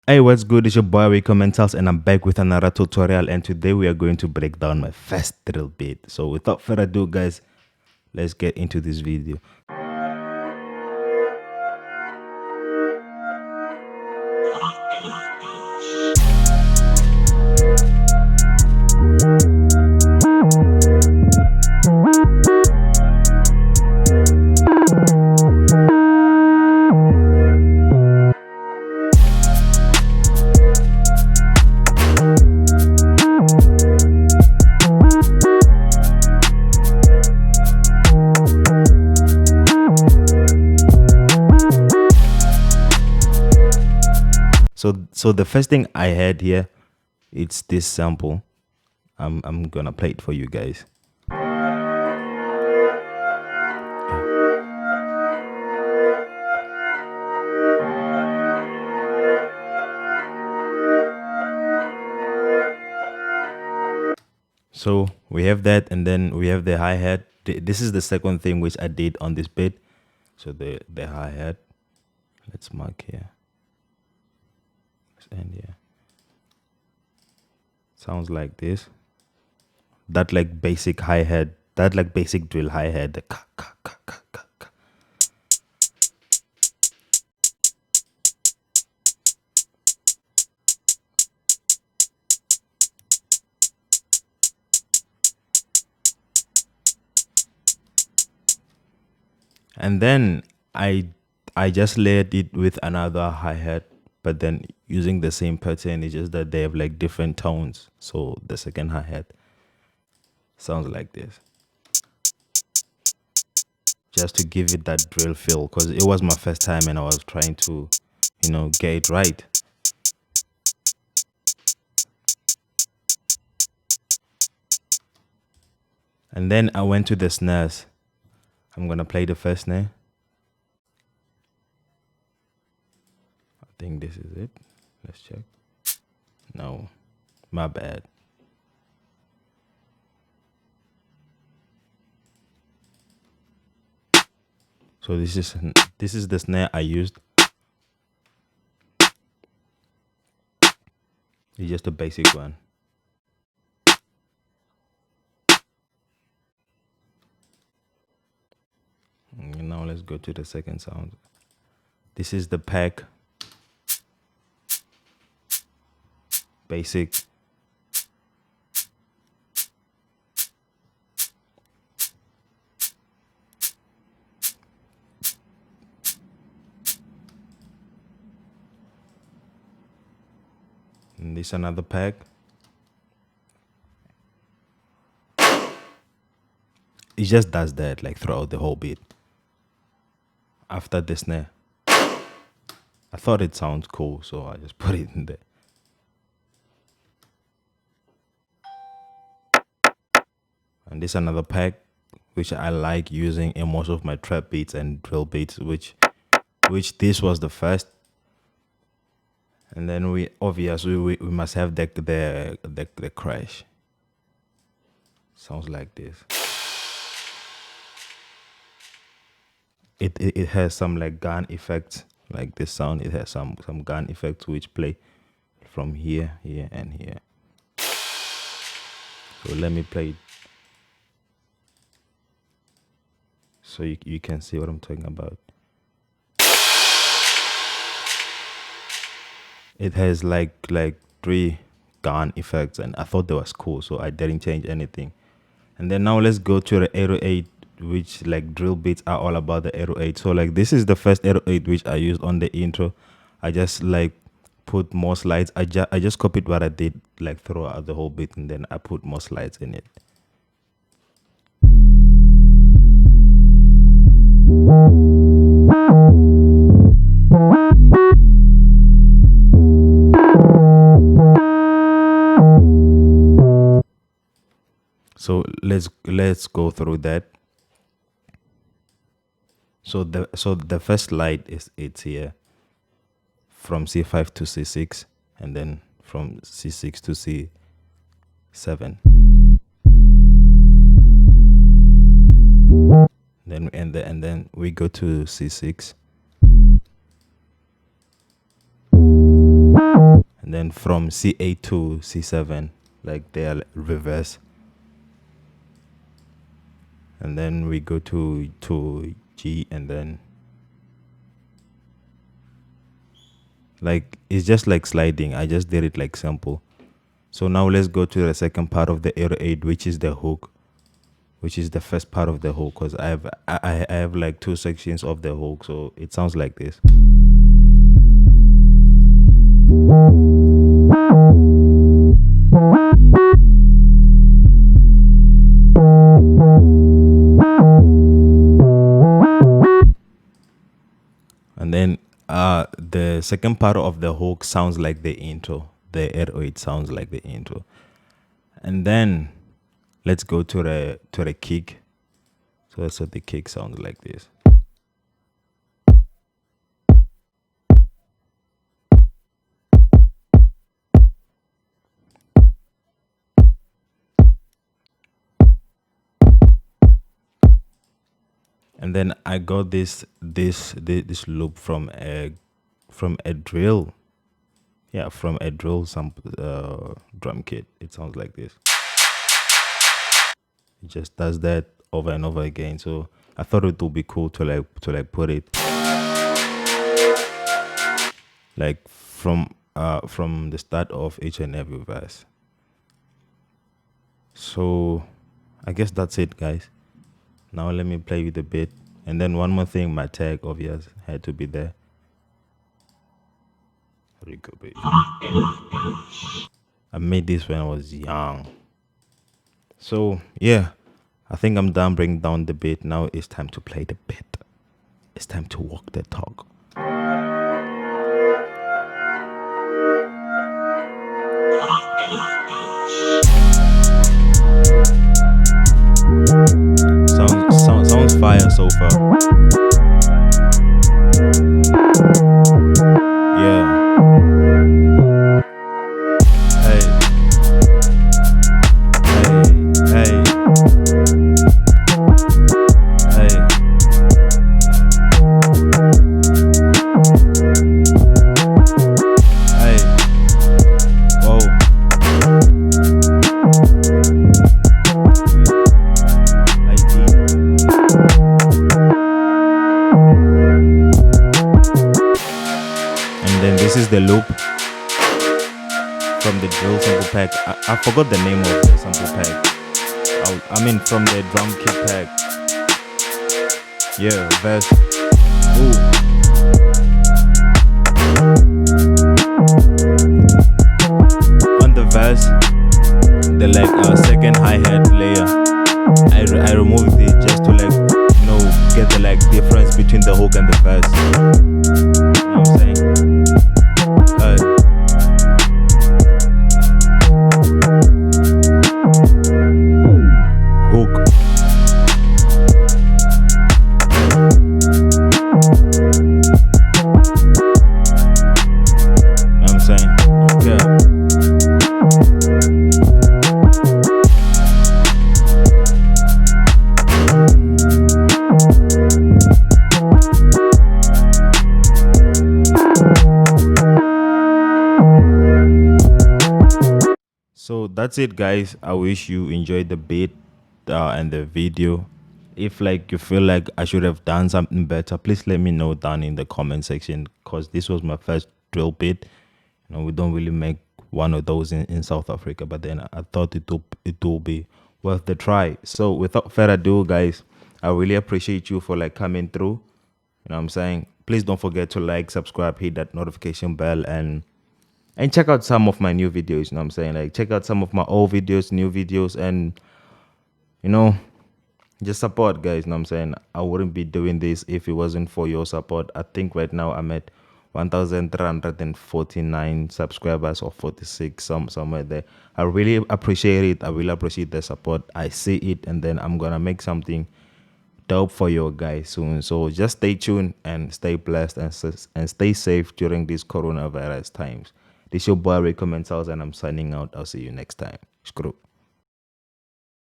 Hey, what's good? It's your boy Riccomentals, and I'm back with another tutorial. And today we are going to break down my first drill bit. So without further ado, guys, let's get into this video. So the first thing I had here, it's this sample. I'm gonna play it for you guys. So we have that, and then we have the hi-hat. This is the second thing which I did on this bit. So the hi-hat, let's mark here. Let's end here. Sounds like this. That like basic hi-hat, that like basic drill hi-hat, the ka ka ka ka ka ka. And then I just layered it with another hi-hat, but then using the same pattern. It's just that they have like different tones. So the second hi-hat sounds like this, just to give it that drill feel, because it was my first time and I was trying to, you know, get it right. And then I went to the snares. I'm gonna play the first snare. I think this is it. Let's check. No, my bad. So this is the snare I used. It's just a basic one. And now let's go to the second sound. This is the pack. Basic. And this another pack. It just does that like throughout the whole beat. After the snare, I thought it sounds cool, so I just put it in there. And this another pack, which I like using in most of my trap beats and drill beats, which this was the first. And then we obviously we must have the crash. Sounds like this. It has some like gun effects, like this sound. It has some gun effects which play from here, here, and here. So let me play it so you can see what I'm talking about. It has like 3 gun effects, and I thought that was cool, so I didn't change anything. And then now let's go to the 808, which like drill beats are all about the 808. So like this is the first 808 which I used on the intro. I just like put more slides. I just copied what I did like throughout the whole beat, and then I put more slides in it. So let's go through that. So the first slide it's here from C5 to C6, and then from C6 to C7. Then and then we go to C6. then from C8 to C7, like they are reverse. And then we go to G, and then like it's just like sliding. I just did it like simple. So now let's go to the second part of the 808, which is the hook, which is the first part of the hook, because I have like two sections of the hook, so it sounds like this. And then the second part of the hook sounds like the intro. The 808 sounds like the intro. And then let's go to the kick. So the kick sounds like this. And then I got this loop from a drill. Yeah, from a drill drum kit. It sounds like this. It just does that over and over again. So I thought it would be cool to put it like from the start of each and every verse. So I guess that's it, guys. Now let me play with the beat. And then one more thing, my tag obvious had to be there. I made this when I was young. So yeah, I think I'm done bringing down the beat. Now it's time to play the beat. It's time to walk the talk. Sounds fire so far. Yeah. Hey. Hey. Hey. Hey. Whoa. Then this is the loop from the drill sample pack. I forgot the name of the sample pack. I mean from the drum kit pack. Yeah, verse. Ooh. On the verse, the like second hi-hat layer, I removed it just to like get the like difference between the hook and the verse. You know what I'm saying? Hook. You know what I'm saying? Okay. So that's it, guys. I wish you enjoyed the beat and the video. If like you feel like I should have done something better, please let me know down in the comment section, because this was my first drill beat. You know, we don't really make one of those in South Africa, but then I thought it will be worth the try. So without further ado, guys, I really appreciate you for like coming through. You know what I'm saying? Please don't forget to like, subscribe, hit that notification bell, and check out some of my new videos. You know what I'm saying? Like check out some of my old videos, new videos, and you know, just support, guys. You know what I'm saying? I wouldn't be doing this if it wasn't for your support. I think right now I'm at 1,349 subscribers, or 46, somewhere there. I really appreciate it. I really appreciate the support. I see it, and then I'm gonna make something dope for you guys soon. So just stay tuned and stay blessed and stay safe during these coronavirus times. This is your boy Riccomentals, and I'm signing out. I'll see you next time. Screw.